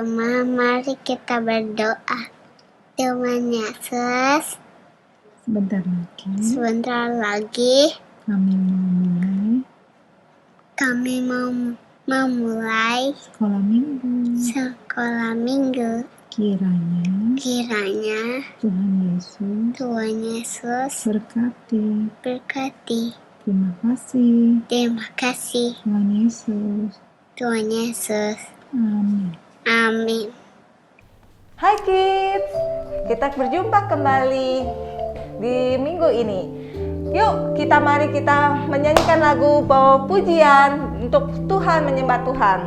Pertama-tama mari kita berdoa. Tuhan Yesus, sebentar lagi kami mau memulai sekolah minggu. Kiranya Tuhan Yesus berkati. Terima kasih Tuhan Yesus. Amin. Hai kids, kita berjumpa kembali di minggu ini. Yuk mari kita menyanyikan lagu bawa pujian untuk Tuhan, menyembah Tuhan.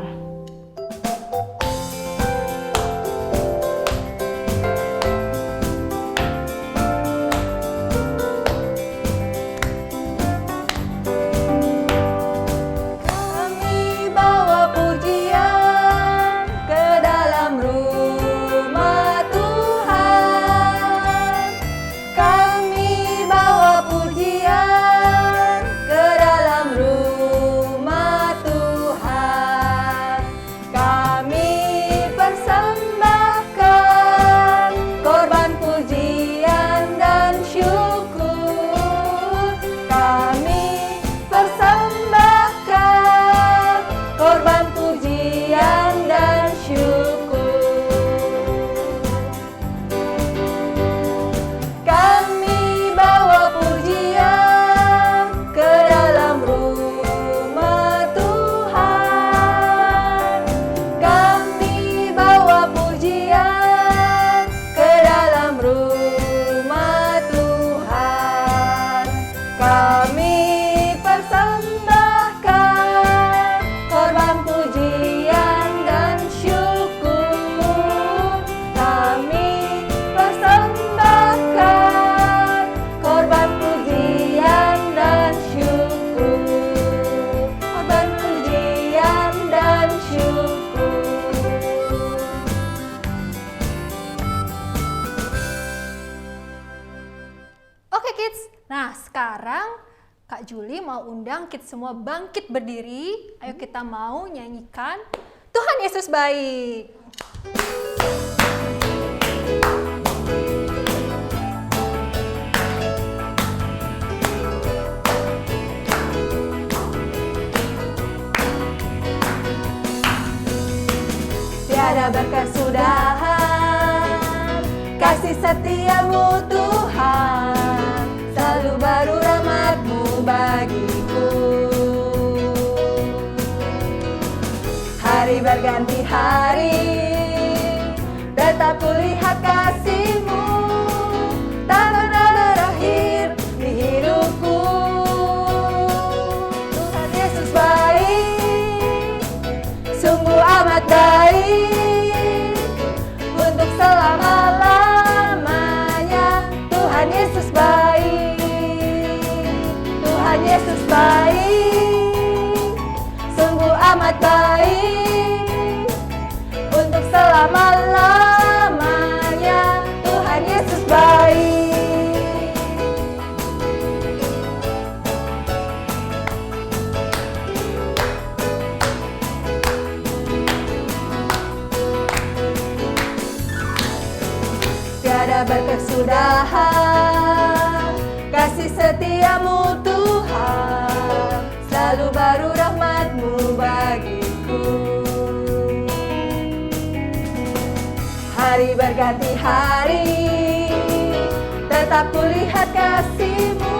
Kak Juli mau undang kita semua bangkit berdiri. Ayo kita mau nyanyikan Tuhan Yesus baik. Tiada berkesudahan kasih setiamu Tuhan, selalu baru rahmat-Mu bagiku. Hari berganti hari, tetap kulihat kasih-Mu, tak pernah berakhir di hidupku. Tuhan Yesus baik, sungguh amat baik, untuk selama-lamanya. Tuhan Yesus baik, Tuhan Yesus baik, sungguh amat baik, untuk selama-lamanya. Tuhan Yesus baik. Tiada berkesudahan kasih setiamu Tuhan, selalu baru rahmat-Mu bagiku. Hari berganti hari, tetap kulihat kasih-Mu,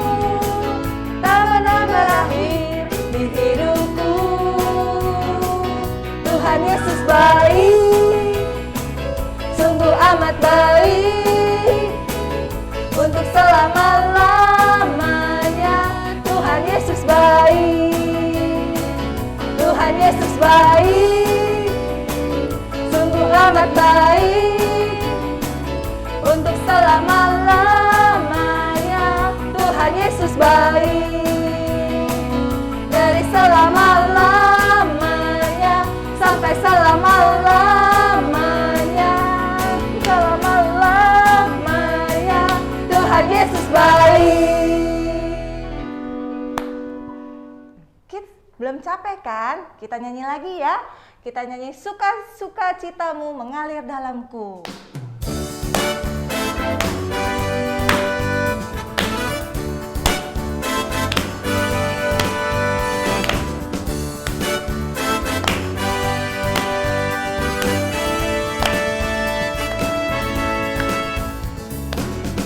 tak pernah berakhir di hidupku. Tuhan Yesus baik, sungguh amat baik, untuk selama-lamanya. Tuhan Yesus baik, Tuhan Yesus baik, sungguh amat baik, untuk selama-lamanya. Tuhan Yesus baik, dari selama-lamanya sampai selama-lamanya. Selama-lamanya Tuhan Yesus baik. Kids, belum capek kan? Kita nyanyi lagi ya. Kita nyanyi suka-suka citamu mengalir dalamku.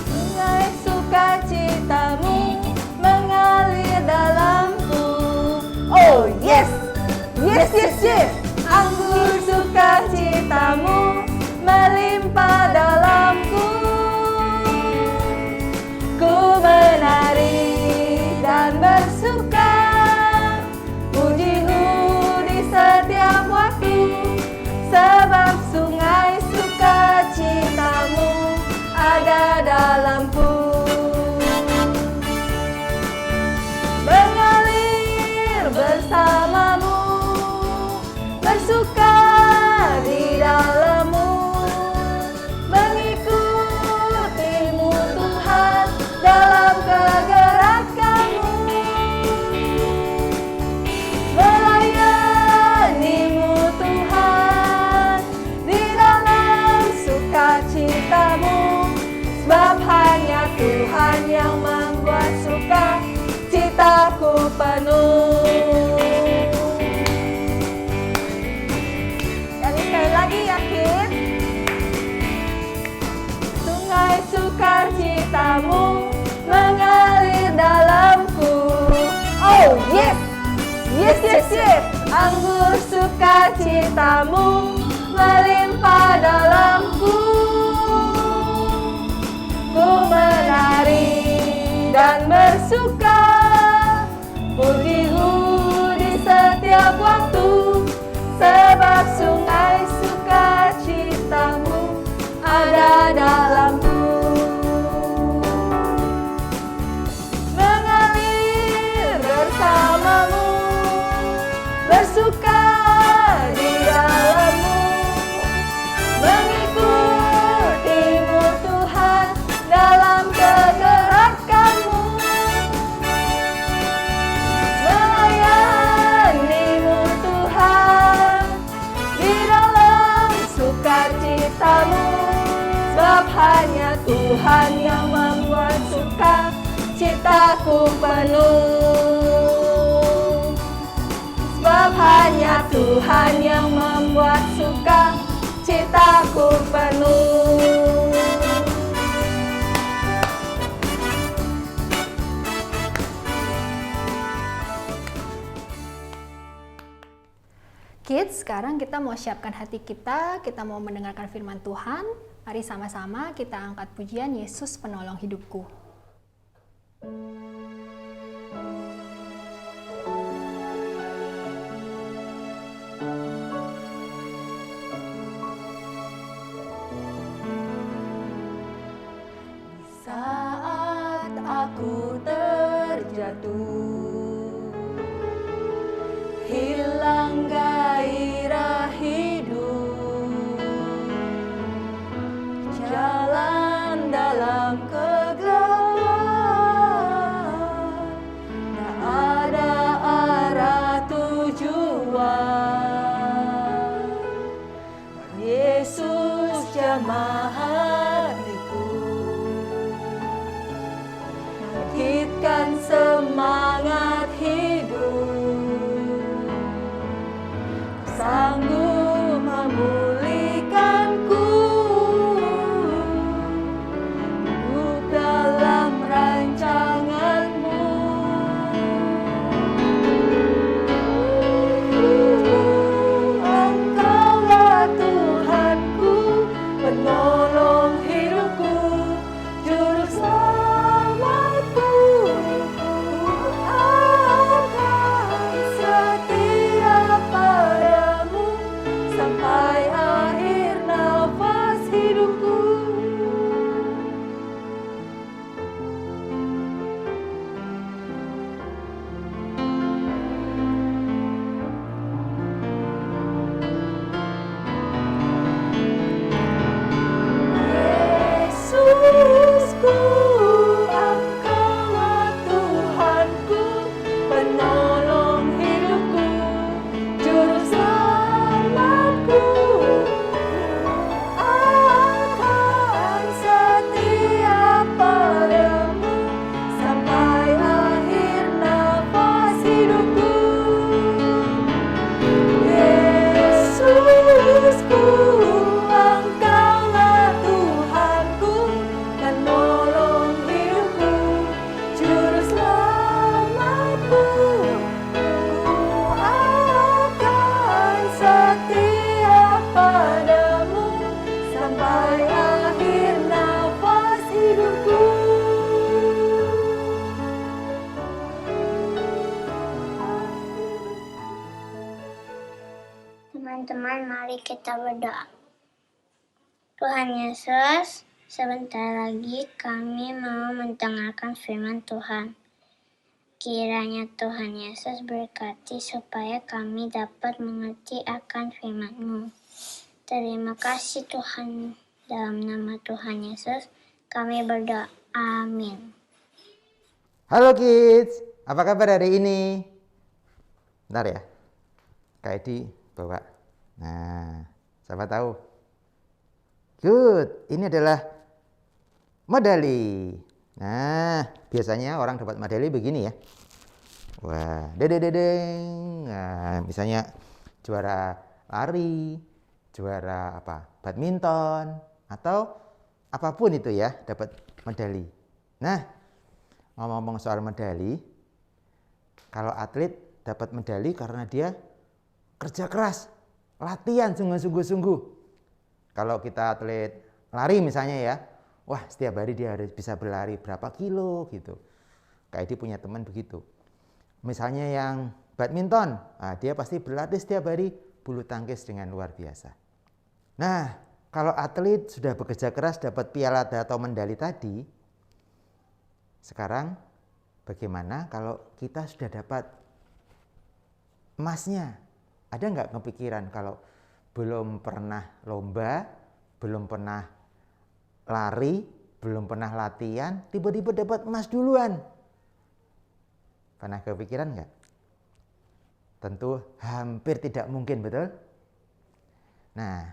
Sungai sukacitamu mengalir dalamku. Oh yes, yes, yes, yes. Anggur sukacitamu melimpah dalamku. Ku menari dan bersuka, pujimu di setiap waktu, sebab sungai sukacitamu ada dalamku. Mengalir bersamamu, bersuka di dalammu, mengikutimu Tuhan dalam kegerakanmu, melayanimu Tuhan di dalam sukacitamu, sebab hanya Tuhan yang membuat suka citaku penuh. Lagi ya kids. Sungai sukacitamu mengalir dalamku. Oh yes, yes, yes, yes. Anggur sukacitamu melimpah dalamku. Ku menari dan bersuka, pujimu di setiap waktu, sebab sungai sukacitamu ada dalamku. Mengalir bersamamu, bersuka di dalammu, mengikutimu Tuhan dalam kegerakanmu, melayanimu Tuhan di dalam sukacitamu, sebab hanya Tuhan yang membuat suka citaku penuh. Sebab hanya Tuhan yang membuat suka citaku penuh. Kids, sekarang kita mau siapkan hati kita mau mendengarkan firman Tuhan. Mari sama-sama kita angkat pujian Yesus Penolong Hidupku. Saat aku terjatuh, hilang gairah hidup, jalan dalam kegelapan, tak ada arah tujuan. Yesus jamah hatiku, bangkitkan semangat teman-teman, mari kita berdoa. Tuhan Yesus, sebentar lagi kami mau mendengarkan firman Tuhan. Kiranya Tuhan Yesus berkati supaya kami dapat mengerti akan firman-Mu. Terima kasih Tuhan, dalam nama Tuhan Yesus kami berdoa. Amin. Halo kids, apa kabar hari ini? Bentar ya, Kak Edi bawa. Nah, siapa tahu? Good, ini adalah medali. Nah, biasanya orang dapat medali begini ya. Wah, dedeng. Nah, misalnya juara lari, juara badminton, atau apapun itu ya, dapat medali. Nah, ngomong-ngomong soal medali, kalau atlet dapat medali karena dia kerja keras, latihan sungguh-sungguh. Kalau kita atlet lari misalnya ya, wah setiap hari dia harus bisa berlari berapa kilo gitu. Kayak dia punya teman begitu. Misalnya yang badminton, dia pasti berlatih setiap hari bulu tangkis dengan luar biasa. Nah, kalau atlet sudah bekerja keras dapat piala atau medali tadi, sekarang bagaimana kalau kita sudah dapat emasnya? Ada nggak kepikiran kalau belum pernah lomba, belum pernah lari, belum pernah latihan, tiba-tiba dapat emas duluan? Pernah kepikiran nggak? Tentu hampir tidak mungkin, betul? Nah,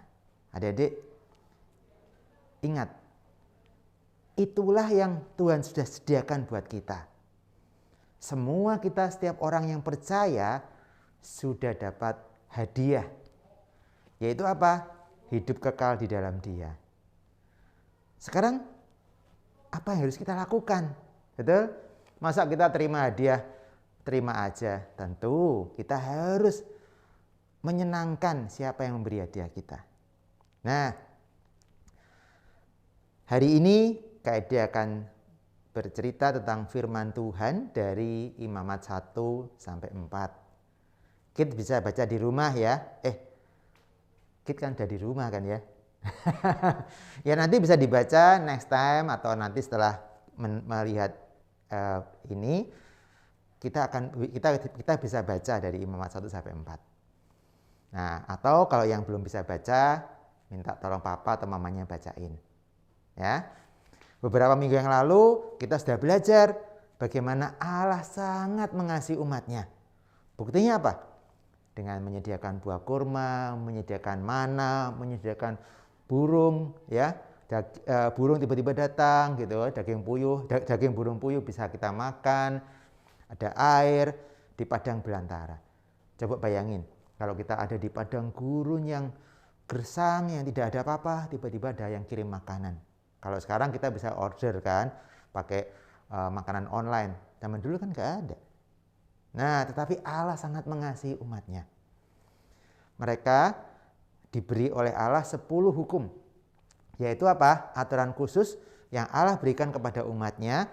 adik-adik, ingat, itulah yang Tuhan sudah sediakan buat kita. Semua kita, setiap orang yang percaya sudah dapat hadiah. Yaitu apa? Hidup kekal di dalam Dia. Sekarang apa yang harus kita lakukan? Betul? Masa kita terima hadiah, terima aja? Tentu kita harus menyenangkan siapa yang memberi hadiah kita. Nah, hari ini Kak Edi akan bercerita tentang firman Tuhan dari Imamat 1 sampai 4. Kit bisa baca di rumah ya. Kit kan udah di rumah kan ya. Ya nanti bisa dibaca next time atau nanti setelah melihat ini kita bisa baca dari Imamat 1 sampai 4. Nah, atau kalau yang belum bisa baca, minta tolong papa atau mamanya bacain. Ya. Beberapa minggu yang lalu kita sudah belajar bagaimana Allah sangat mengasihi umatnya. Buktinya apa? Dengan menyediakan buah kurma, menyediakan mana, menyediakan burung, ya. Burung tiba-tiba datang gitu, daging burung puyuh bisa kita makan, ada air di padang belantara. Coba bayangin, kalau kita ada di padang gurun yang gersang, yang tidak ada apa-apa, tiba-tiba ada yang kirim makanan. Kalau sekarang kita bisa order kan, pakai makanan online. Zaman dulu kan nggak ada. Nah, tetapi Allah sangat mengasihi umatnya. Mereka diberi oleh Allah 10 hukum. Yaitu apa? Aturan khusus yang Allah berikan kepada umatnya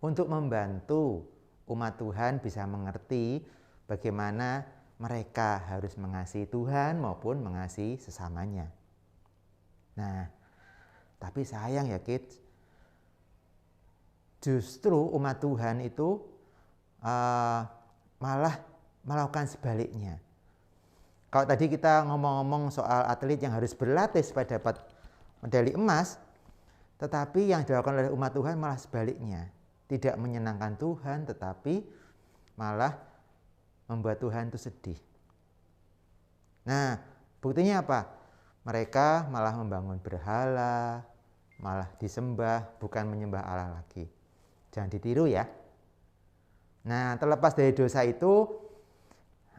untuk membantu umat Tuhan bisa mengerti bagaimana mereka harus mengasihi Tuhan maupun mengasihi sesamanya. Nah, tapi sayang ya kids, justru umat Tuhan itu malah melakukan sebaliknya. Kalau tadi kita ngomong-ngomong soal atlet yang harus berlatih supaya dapat medali emas, tetapi yang dilakukan oleh umat Tuhan malah sebaliknya. Tidak menyenangkan Tuhan, tetapi malah membuat Tuhan itu sedih. Nah, buktinya apa? Mereka malah membangun berhala, malah disembah, bukan menyembah Allah lagi. Jangan ditiru ya. Nah, terlepas dari dosa itu,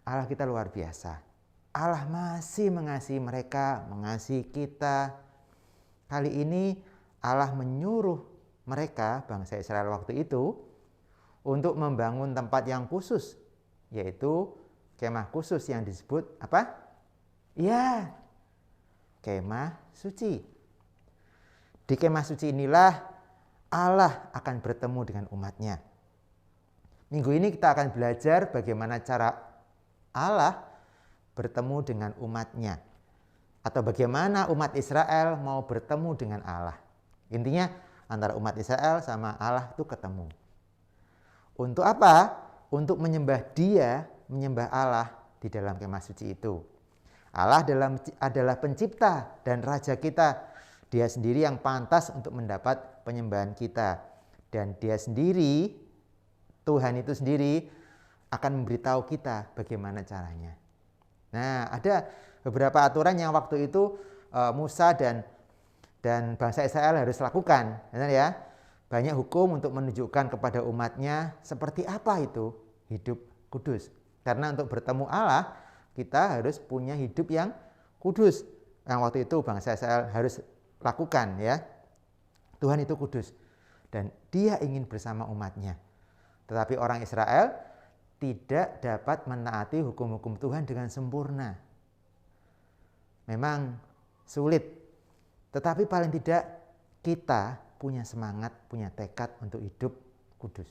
Allah kita luar biasa. Allah masih mengasihi mereka, mengasihi kita. Kali ini Allah menyuruh mereka, bangsa Israel waktu itu, untuk membangun tempat yang khusus, yaitu kemah khusus yang disebut apa? Ya, kemah suci. Di kemah suci inilah Allah akan bertemu dengan umatnya. Minggu ini kita akan belajar bagaimana cara Allah bertemu dengan umatnya. Atau bagaimana umat Israel mau bertemu dengan Allah. Intinya antara umat Israel sama Allah itu ketemu. Untuk apa? Untuk menyembah Dia, menyembah Allah di dalam kemah suci itu. Allah adalah pencipta dan raja kita. Dia sendiri yang pantas untuk mendapat penyembahan kita. Dan Dia sendiri, Tuhan itu sendiri akan memberitahu kita bagaimana caranya. Nah, ada beberapa aturan yang waktu itu Musa dan bangsa Israel harus lakukan, ya. Banyak hukum untuk menunjukkan kepada umatnya seperti apa itu hidup kudus. Karena untuk bertemu Allah, kita harus punya hidup yang kudus. Yang waktu itu bangsa Israel harus lakukan, ya. Tuhan itu kudus dan Dia ingin bersama umatnya. Tetapi orang Israel tidak dapat menaati hukum-hukum Tuhan dengan sempurna. Memang sulit, tetapi paling tidak kita punya semangat, punya tekad untuk hidup kudus.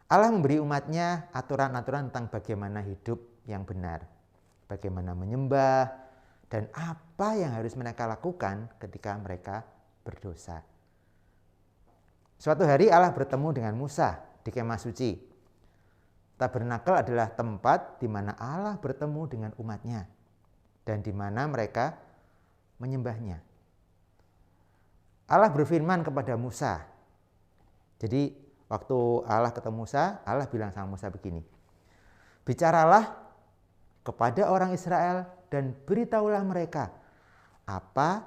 Allah memberi umatnya aturan-aturan tentang bagaimana hidup yang benar, bagaimana menyembah, dan apa yang harus mereka lakukan ketika mereka berdosa. Suatu hari Allah bertemu dengan Musa di kemah suci. Tabernakel adalah tempat di mana Allah bertemu dengan umatnya dan di mana mereka menyembahnya. Allah berfirman kepada Musa. Jadi waktu Allah ketemu Musa, Allah bilang sama Musa begini. Bicaralah kepada orang Israel dan beritahulah mereka apa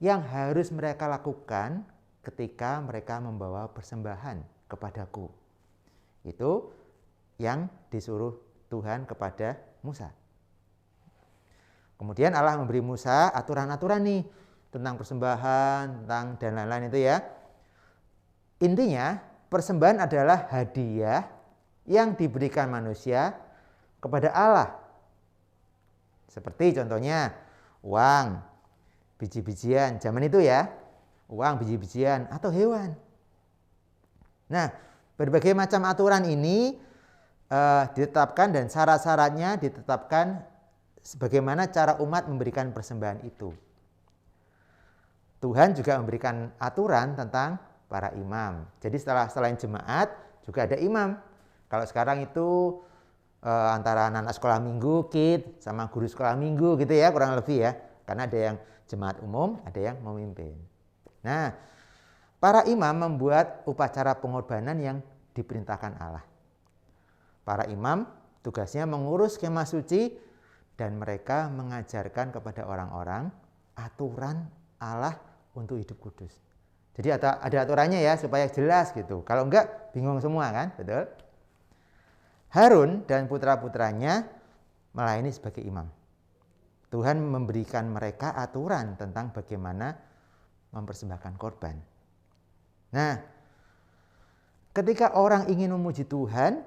yang harus mereka lakukan ketika mereka membawa persembahan kepadaku. Itu yang disuruh Tuhan kepada Musa. Kemudian Allah memberi Musa aturan-aturan nih tentang persembahan, tentang dan lain-lain itu, ya. Intinya, persembahan adalah hadiah yang diberikan manusia kepada Allah. Seperti contohnya uang, biji-bijian, zaman itu, ya. Uang, biji-bijian atau hewan. Nah, berbagai macam aturan ini ditetapkan dan syarat-syaratnya ditetapkan sebagaimana cara umat memberikan persembahan itu. Tuhan juga memberikan aturan tentang para imam. Jadi selain jemaat juga ada imam. Kalau sekarang itu antara anak sekolah minggu, kid, sama guru sekolah minggu gitu, ya, kurang lebih, ya. Karena ada yang jemaat umum, ada yang memimpin. Nah, para imam membuat upacara pengorbanan yang diperintahkan Allah. Para imam tugasnya mengurus kemah suci dan mereka mengajarkan kepada orang-orang aturan Allah untuk hidup kudus. Jadi ada aturannya, ya, supaya jelas gitu. Kalau enggak bingung semua kan, betul? Harun dan putra-putranya melayani sebagai imam. Tuhan memberikan mereka aturan tentang bagaimana mempersembahkan korban. Nah, ketika orang ingin memuji Tuhan,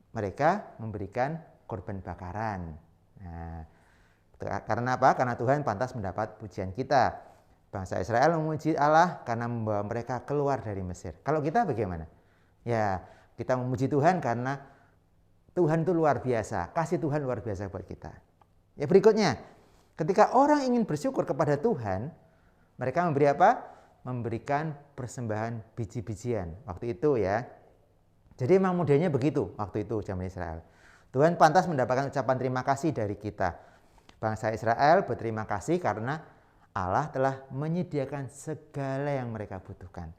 mereka memberikan korban bakaran. Nah, karena apa? Karena Tuhan pantas mendapat pujian kita. Bangsa Israel memuji Allah karena membawa mereka keluar dari Mesir. Kalau kita bagaimana? Ya, kita memuji Tuhan karena Tuhan itu luar biasa. Kasih Tuhan luar biasa buat kita. Ya, berikutnya, ketika orang ingin bersyukur kepada Tuhan, mereka memberi apa? Memberikan persembahan biji-bijian. Waktu itu, ya. Jadi memang modelnya begitu waktu itu zaman Israel. Tuhan pantas mendapatkan ucapan terima kasih dari kita. Bangsa Israel berterima kasih karena Allah telah menyediakan segala yang mereka butuhkan.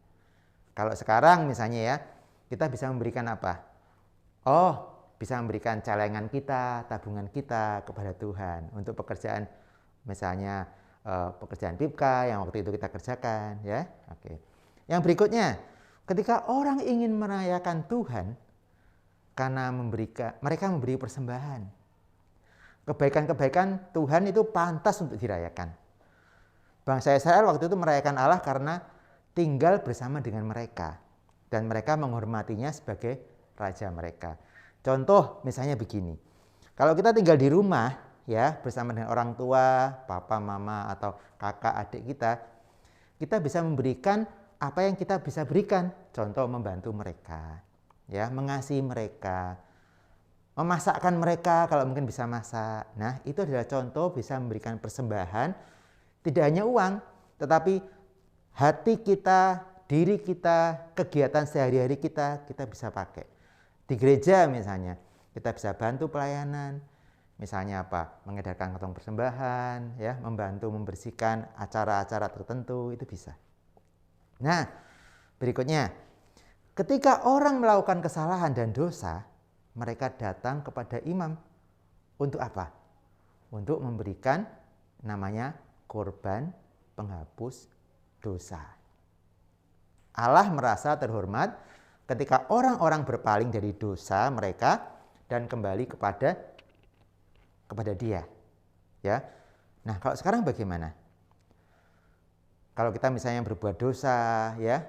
Kalau sekarang misalnya, ya, kita bisa memberikan apa? Oh, bisa memberikan celengan kita, tabungan kita kepada Tuhan untuk pekerjaan, misalnya pekerjaan PIPKA yang waktu itu kita kerjakan, ya. Oke. Yang berikutnya, ketika orang ingin merayakan Tuhan karena mereka memberi persembahan. Kebaikan-kebaikan Tuhan itu pantas untuk dirayakan. Bangsa Israel waktu itu merayakan Allah karena tinggal bersama dengan mereka dan mereka menghormatinya sebagai raja mereka. Contoh misalnya begini. Kalau kita tinggal di rumah, ya, bersama dengan orang tua, papa, mama atau kakak, adik kita bisa memberikan apa yang kita bisa berikan. Contoh membantu mereka, ya, mengasihi mereka, memasakkan mereka kalau mungkin bisa masak. Nah, itu adalah contoh bisa memberikan persembahan, tidak hanya uang, tetapi hati kita, diri kita, kegiatan sehari-hari kita bisa pakai. Di gereja misalnya, kita bisa bantu pelayanan, misalnya apa? Mengedarkan kantong persembahan, ya, membantu membersihkan acara-acara tertentu, itu bisa. Nah, berikutnya, ketika orang melakukan kesalahan dan dosa, mereka datang kepada imam. Untuk apa? Untuk memberikan namanya korban penghapus dosa. Allah merasa terhormat ketika orang-orang berpaling dari dosa mereka dan kembali kepada Dia. Ya. Nah, kalau sekarang bagaimana? Kalau kita misalnya berbuat dosa, ya,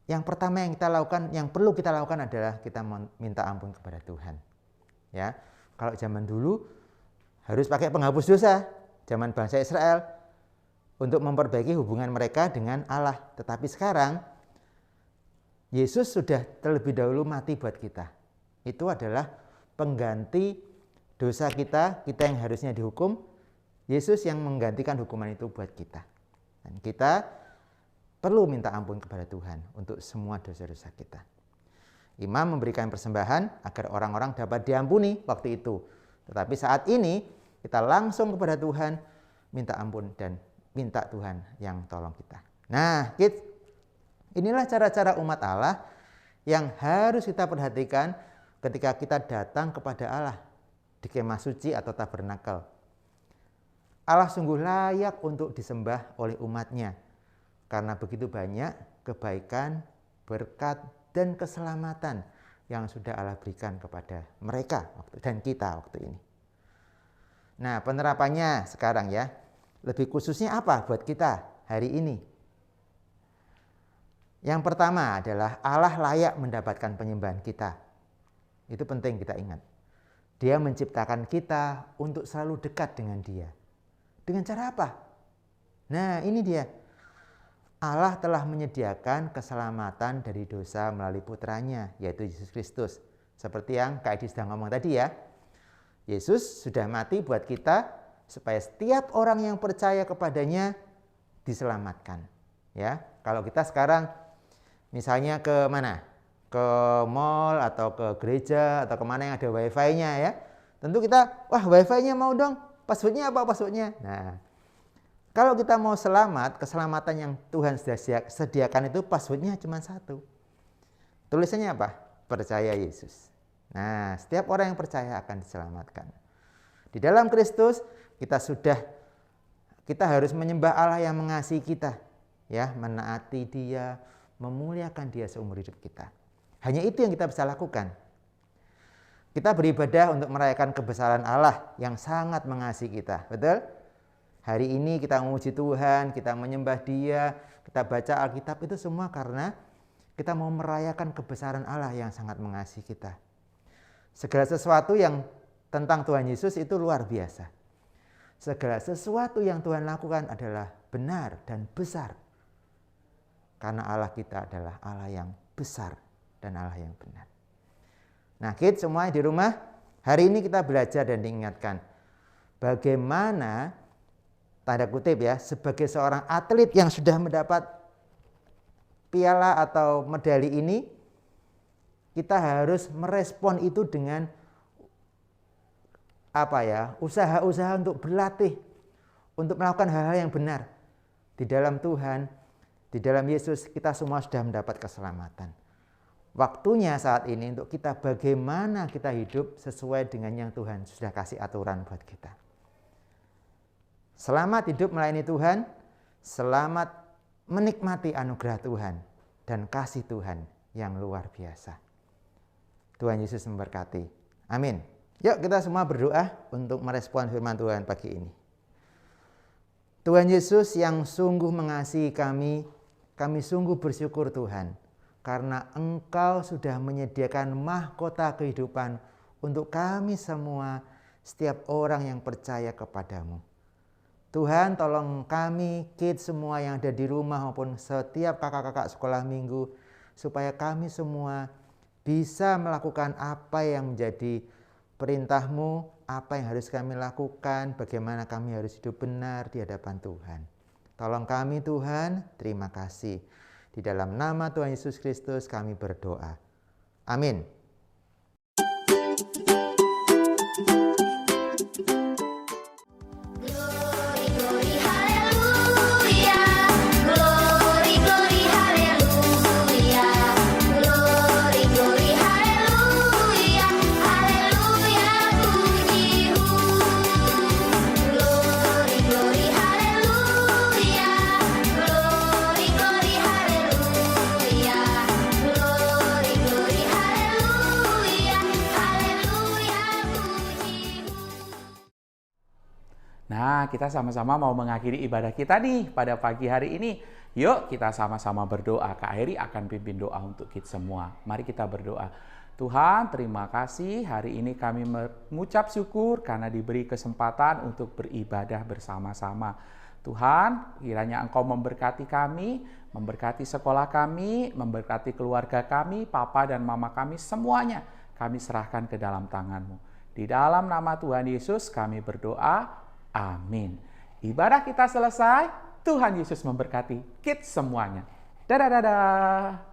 yang pertama yang kita lakukan, yang perlu kita lakukan adalah kita minta ampun kepada Tuhan. Ya, kalau zaman dulu harus pakai penghapus dosa, zaman bangsa Israel untuk memperbaiki hubungan mereka dengan Allah. Tetapi sekarang Yesus sudah terlebih dahulu mati buat kita. Itu adalah pengganti dosa kita yang harusnya dihukum. Yesus yang menggantikan hukuman itu buat kita. Dan kita perlu minta ampun kepada Tuhan untuk semua dosa-dosa kita. Imam memberikan persembahan agar orang-orang dapat diampuni waktu itu. Tetapi saat ini kita langsung kepada Tuhan minta ampun dan minta Tuhan yang tolong kita. Nah, kids, inilah cara-cara umat Allah yang harus kita perhatikan ketika kita datang kepada Allah di kemah suci atau tabernakel. Allah sungguh layak untuk disembah oleh umatnya. Karena begitu banyak kebaikan, berkat, dan keselamatan yang sudah Allah berikan kepada mereka dan kita waktu ini. Nah, penerapannya sekarang ya, lebih khususnya apa buat kita hari ini? Yang pertama adalah Allah layak mendapatkan penyembahan kita. Itu penting kita ingat. Dia menciptakan kita untuk selalu dekat dengan Dia. Dengan cara apa? Nah, ini dia. Allah telah menyediakan keselamatan dari dosa melalui putranya, yaitu Yesus Kristus. Seperti yang Kak Edi sedang ngomong tadi ya. Yesus sudah mati buat kita supaya setiap orang yang percaya kepadanya diselamatkan. Ya, kalau kita sekarang misalnya ke mana? Ke mall atau ke gereja atau kemana yang ada wifi-nya ya. Tentu kita, wah wifi-nya mau dong. Password-nya apa password-nya? Nah, kalau kita mau selamat, keselamatan yang Tuhan sediakan itu password-nya cuma satu. Tulisannya apa? Percaya Yesus. Nah, setiap orang yang percaya akan diselamatkan. Di dalam Kristus kita harus menyembah Allah yang mengasihi kita, ya, menaati Dia, memuliakan Dia seumur hidup kita. Hanya itu yang kita bisa lakukan. Kita beribadah untuk merayakan kebesaran Allah yang sangat mengasihi kita, betul? Hari ini kita memuji Tuhan, kita menyembah Dia, kita baca Alkitab, itu semua karena kita mau merayakan kebesaran Allah yang sangat mengasihi kita. Segala sesuatu yang tentang Tuhan Yesus itu luar biasa. Segala sesuatu yang Tuhan lakukan adalah benar dan besar. Karena Allah kita adalah Allah yang besar dan Allah yang benar. Nah, kids semua di rumah, hari ini kita belajar dan diingatkan bagaimana, tanda kutip ya, sebagai seorang atlet yang sudah mendapat piala atau medali ini, kita harus merespon itu dengan usaha-usaha untuk berlatih, untuk melakukan hal-hal yang benar. Di dalam Tuhan, di dalam Yesus, kita semua sudah mendapat keselamatan. Waktunya saat ini untuk kita bagaimana kita hidup sesuai dengan yang Tuhan sudah kasih aturan buat kita. Selamat hidup melayani Tuhan, selamat menikmati anugerah Tuhan dan kasih Tuhan yang luar biasa. Tuhan Yesus memberkati. Amin. Yuk kita semua berdoa untuk merespon firman Tuhan pagi ini. Tuhan Yesus yang sungguh mengasihi kami sungguh bersyukur Tuhan, karena Engkau sudah menyediakan mahkota kehidupan untuk kami semua, setiap orang yang percaya kepadamu. Tuhan, tolong kami, kids semua yang ada di rumah maupun setiap kakak-kakak sekolah minggu, supaya kami semua bisa melakukan apa yang menjadi perintah-Mu, apa yang harus kami lakukan, bagaimana kami harus hidup benar di hadapan Tuhan. Tolong kami Tuhan, terima kasih. Di dalam nama Tuhan Yesus Kristus kami berdoa. Amin. Nah, kita sama-sama mau mengakhiri ibadah kita nih pada pagi hari ini. Yuk kita sama-sama berdoa. Kak Heri akan pimpin doa untuk kita semua. Mari kita berdoa. Tuhan, terima kasih hari ini kami mengucap syukur karena diberi kesempatan untuk beribadah bersama-sama. Tuhan, kiranya Engkau memberkati kami, memberkati sekolah kami, memberkati keluarga kami, papa dan mama kami, semuanya kami serahkan ke dalam tangan-Mu. Di dalam nama Tuhan Yesus kami berdoa. Amin. Ibadah kita selesai. Tuhan Yesus memberkati kita semuanya. Dadah, dadah.